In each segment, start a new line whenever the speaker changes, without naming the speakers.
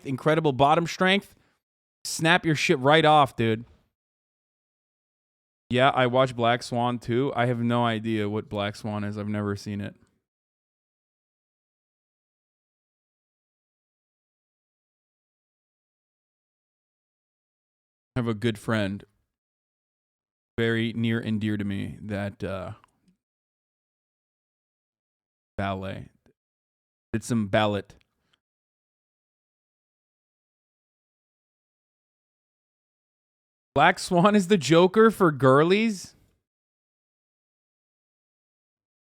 incredible bottom strength, snap your shit right off, dude. Yeah, I watched Black Swan too. I have no idea what Black Swan is. I've never seen it. I have a good friend, very near and dear to me, that ballet. Did some ballet. Black Swan is the Joker for girlies?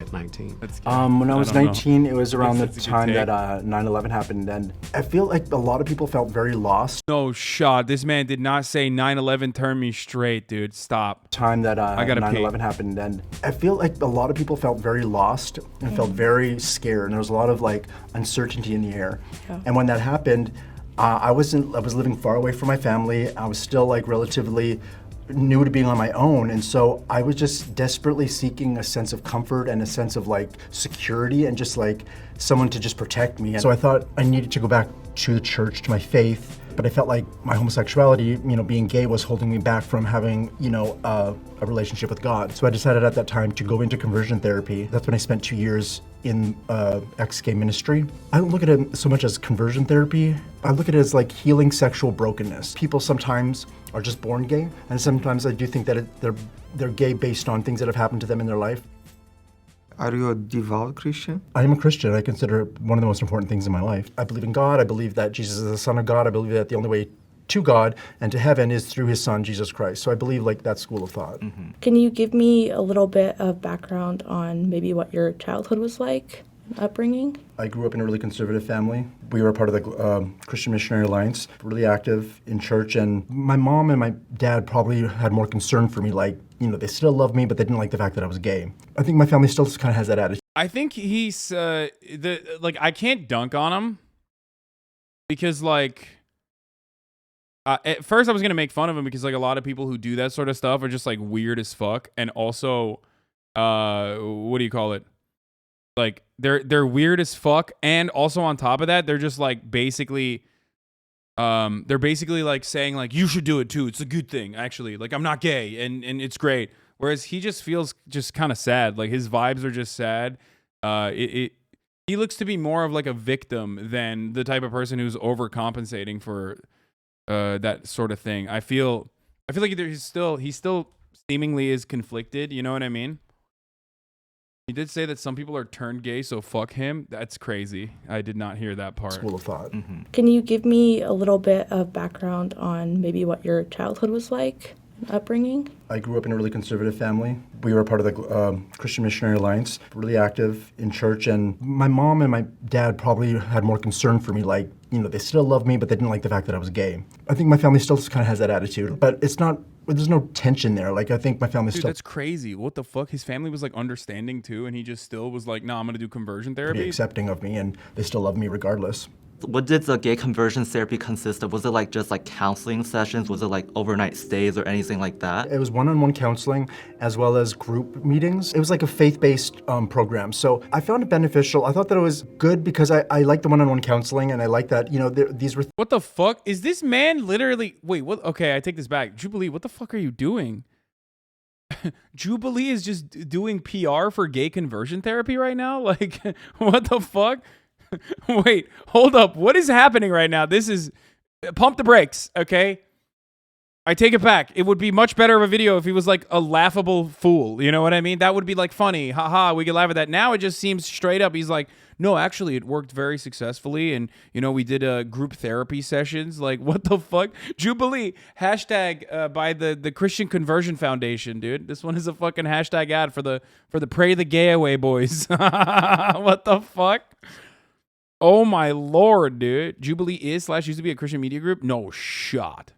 At 19.
When I was 19, it was around the
That's a good
time
take.
that 9/11 happened, and I feel like a lot of people felt very lost.
No shot. This man did not say 9/11 turned me straight, dude. Stop.
Time that
I gotta
9/11 happened, and I feel like a lot of people felt very lost and felt very scared, and there was a lot of like uncertainty in the air.
Yeah.
And when that happened, I was living far away from my family. I was still like relatively new to being on my own, and so I was just desperately seeking a sense of comfort and a sense of like security and just like someone to just protect me. And so I thought I needed to go back to the church, to my faith, but I felt like my homosexuality, being gay, was holding me back from having, a relationship with God. So I decided at that time to go into conversion therapy. That's when I spent 2 years in ex-gay ministry. I don't look at it so much as conversion therapy. I look at it as like healing sexual brokenness. People sometimes are just born gay, and sometimes I do think that they're gay based on things that have happened to them in their life.
Are you a devout Christian?
I am a Christian. I consider it one of the most important things in my life. I believe in God. I believe that Jesus is the Son of God. I believe that the only way to God and to heaven is through his Son, Jesus Christ. So I believe like that school of thought.
Mm-hmm.
Can you give me a little bit of background on maybe what your childhood was like, upbringing?
I grew up in a really conservative family. We were part of the Christian Missionary Alliance, really active in church, and my mom and my dad probably had more concern for me, like, they still loved me, but they didn't like the fact that I was gay. I think my family still kind of has that attitude.
I think he's I can't dunk on him because at first I was gonna make fun of him because like a lot of people who do that sort of stuff are just like weird as fuck, and also what do you call it? Like they're weird as fuck, and also on top of that they're just like basically like saying like you should do it too. It's a good thing actually. Like I'm not gay and it's great. Whereas he just feels just kind of sad. Like his vibes are just sad. He looks to be more of like a victim than the type of person who's overcompensating for that sort of thing. I feel like either he still seemingly is conflicted. You know what I mean? He did say that some people are turned gay, so fuck him. That's crazy. I did not hear that part.
School of thought.
Mm-hmm.
Can you give me a little bit of background on maybe what your childhood was like, upbringing?
I grew up in a really conservative family. We were part of the Christian Missionary Alliance, really active in church, and my mom and my dad probably had more concern for me, like, they still loved me, but they didn't like the fact that I was gay. I think my family still kind of has that attitude, but there's no tension there. Like, I think my family
Dude,
still
that's crazy. What the fuck? His family was like understanding too, and he just still was like, "No, I'm gonna do conversion
pretty
therapy."
accepting of me, and they still love me regardless.
What did the gay conversion therapy consist of? Was it like just like counseling sessions? Was it like overnight stays or anything like that?
It was one-on-one counseling as well as group meetings. It was like a faith-based program. So I found it beneficial. I thought that it was good because I liked the one-on-one counseling, and I liked that, these were...
What the fuck? Is this man literally... Wait, what? Okay, I take this back. Jubilee, what the fuck are you doing? Jubilee is just doing PR for gay conversion therapy right now? Like, what the fuck? Wait, hold up. What is happening right now? This is... Pump the brakes, okay? I take it back. It would be much better of a video if he was like a laughable fool. You know what I mean? That would be like funny. Haha, we could laugh at that. Now it just seems straight up. He's like, no, actually, it worked very successfully. And, we did group therapy sessions. Like, what the fuck? Jubilee, hashtag by the Christian Conversion Foundation, dude. This one is a fucking hashtag ad for the Pray the Gay Away boys. What the fuck? Oh my lord, dude. Jubilee is / used to be a Christian media group? No shot.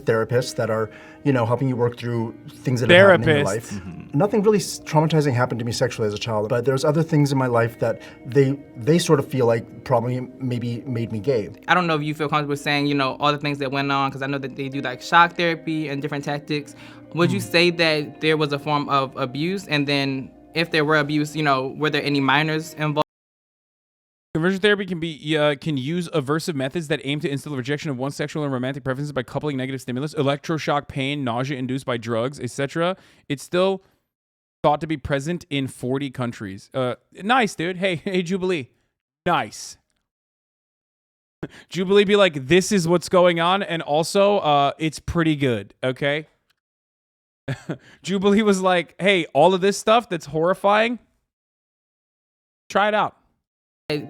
Therapists that are, helping you work through things that have happened in your life.
Mm-hmm.
Nothing really traumatizing happened to me sexually as a child, but there's other things in my life that they sort of feel like probably maybe made me gay.
I don't know if you feel comfortable saying, all the things that went on, because I know that they do like shock therapy and different tactics. Would you say that there was a form of abuse? And then if there were abuse, were there any minors involved?
Conversion therapy can use aversive methods that aim to instill the rejection of one's sexual and romantic preferences by coupling negative stimulus, electroshock pain, nausea induced by drugs, etc. It's still thought to be present in 40 countries. Nice, dude. Hey, Jubilee. Nice. Jubilee be like, this is what's going on, and also, it's pretty good, okay? Jubilee was like, hey, all of this stuff that's horrifying, try it out.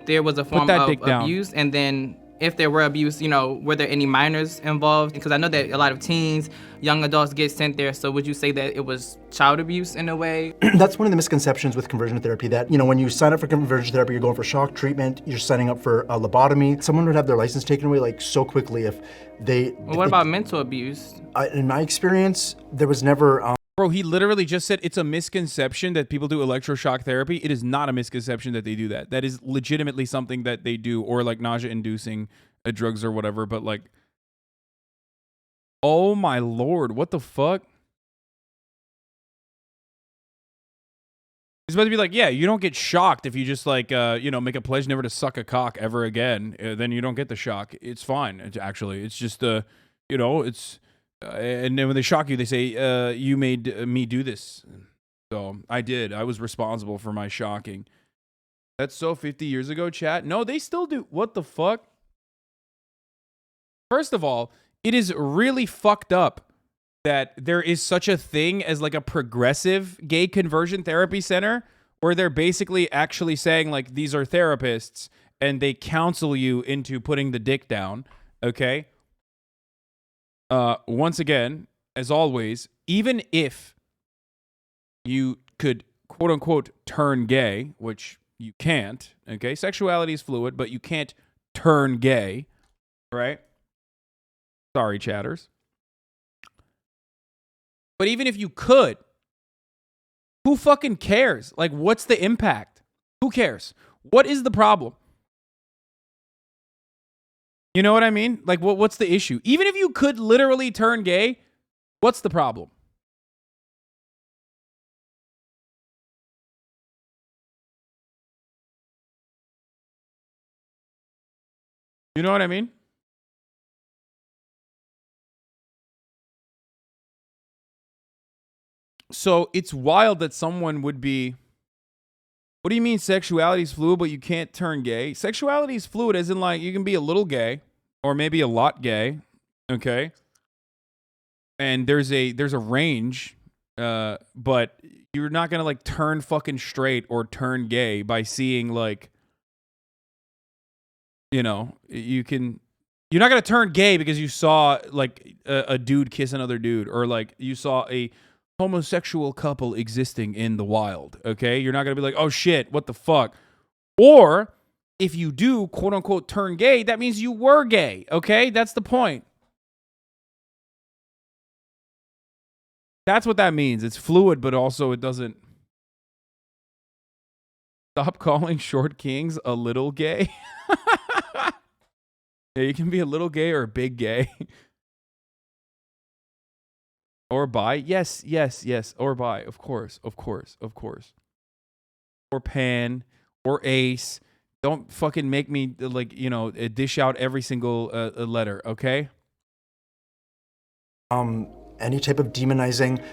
There was a form
that
of
dick down.
abuse, and then if there were abuse, were there any minors involved? Because I know that a lot of teens, young adults get sent there. So would you say that it was child abuse in a way?
That's one of the misconceptions with conversion therapy, that, when you sign up for conversion therapy, you're going for shock treatment, you're signing up for a lobotomy. Someone would have their license taken away like so quickly if they...
Well, what about mental abuse?
In my experience, there was never...
Bro, he literally just said it's a misconception that people do electroshock therapy. It is not a misconception that they do that. That is legitimately something that they do, or like nausea-inducing drugs or whatever. But like, oh my lord, what the fuck? He's about to be like, yeah, you don't get shocked if you just like, make a pledge never to suck a cock ever again. Then you don't get the shock. It's fine. It's just, it's... and then when they shock you, they say, you made me do this. So I did. I was responsible for my shocking. That's so 50 years ago, chat. No, they still do. What the fuck? First of all, it is really fucked up that there is such a thing as like a progressive gay conversion therapy center where they're basically actually saying like, these are therapists and they counsel you into putting the dick down. Okay. Once again, as always, even if you could quote unquote turn gay, which you can't, okay? Sexuality is fluid, but you can't turn gay, right? Sorry, chatters. But even if you could, who fucking cares? Like, what's the impact? Who cares? What is the problem? You know what I mean? Like, what's the issue? Even if you could literally turn gay, what's the problem? You know what I mean? So it's wild that someone would be... What do you mean sexuality is fluid, but you can't turn gay? Sexuality is fluid as in, like, you can be a little gay or maybe a lot gay, okay? And there's a range, but you're not going to, like, turn fucking straight or turn gay by seeing, like, you're not going to turn gay because you saw, like, a dude kiss another dude, or, like, you saw a homosexual couple existing in the wild, okay? You're not going to be like, oh shit, what the fuck? Or if you do, quote unquote, turn gay, that means you were gay, okay? That's the point. That's what that means. It's fluid, but also it doesn't... Stop calling short kings a little gay. Yeah, you can be a little gay or a big gay. Or bi. Yes. Or bi. Of course. Or pan. Or ace. Don't fucking make me, like, dish out every single letter, okay?
Any type of demonizing of